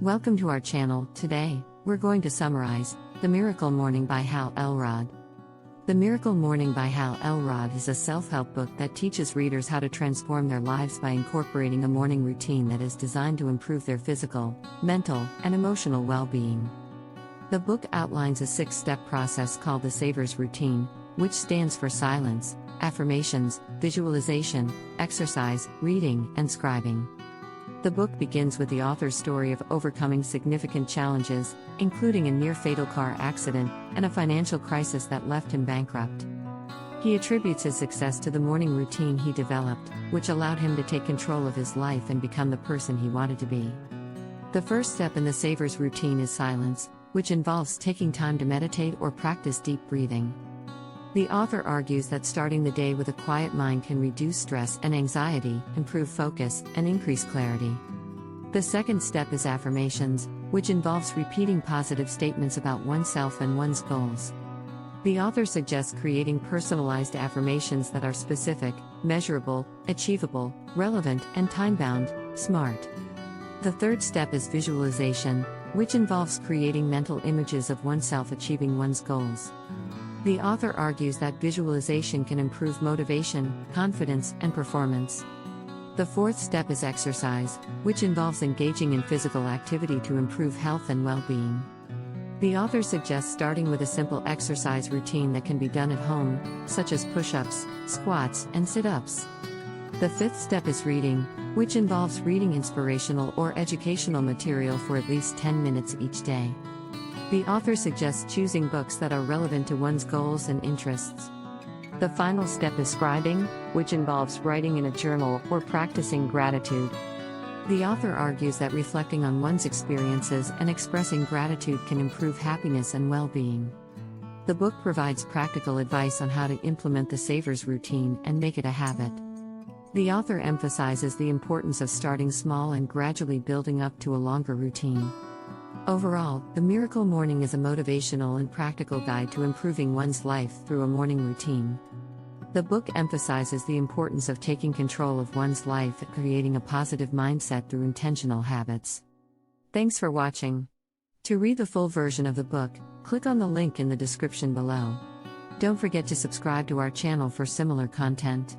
Welcome to our channel. Today, we're going to summarize The Miracle Morning by Hal Elrod. The Miracle Morning by Hal Elrod is a self-help book that teaches readers how to transform their lives by incorporating a morning routine that is designed to improve their physical, mental, and emotional well-being. The book outlines a 6-step process called the Savers Routine, which stands for silence, affirmations, visualization, exercise, reading, and scribing. The book begins with the author's story of overcoming significant challenges, including a near-fatal car accident and a financial crisis that left him bankrupt. He attributes his success to the morning routine he developed, which allowed him to take control of his life and become the person he wanted to be. The first step in the Savers Routine is silence, which involves taking time to meditate or practice deep breathing. The author argues that starting the day with a quiet mind can reduce stress and anxiety, improve focus, and increase clarity. The second step is affirmations, which involves repeating positive statements about oneself and one's goals. The author suggests creating personalized affirmations that are specific, measurable, achievable, relevant, and time-bound. Smart. The third step is visualization, which involves creating mental images of oneself achieving one's goals. The author argues that visualization can improve motivation, confidence, and performance. The fourth step is exercise, which involves engaging in physical activity to improve health and well-being. The author suggests starting with a simple exercise routine that can be done at home, such as push-ups, squats, and sit-ups. The fifth step is reading, which involves reading inspirational or educational material for at least 10 minutes each day. The author suggests choosing books that are relevant to one's goals and interests. The final step is scribing, which involves writing in a journal or practicing gratitude. The author argues that reflecting on one's experiences and expressing gratitude can improve happiness and well-being. The book provides practical advice on how to implement the Savers Routine and make it a habit. The author emphasizes the importance of starting small and gradually building up to a longer routine. Overall, The Miracle Morning is a motivational and practical guide to improving one's life through a morning routine. The book emphasizes the importance of taking control of one's life and creating a positive mindset through intentional habits. Thanks for watching. To read the full version of the book, click on the link in the description below. Don't forget to subscribe to our channel for similar content.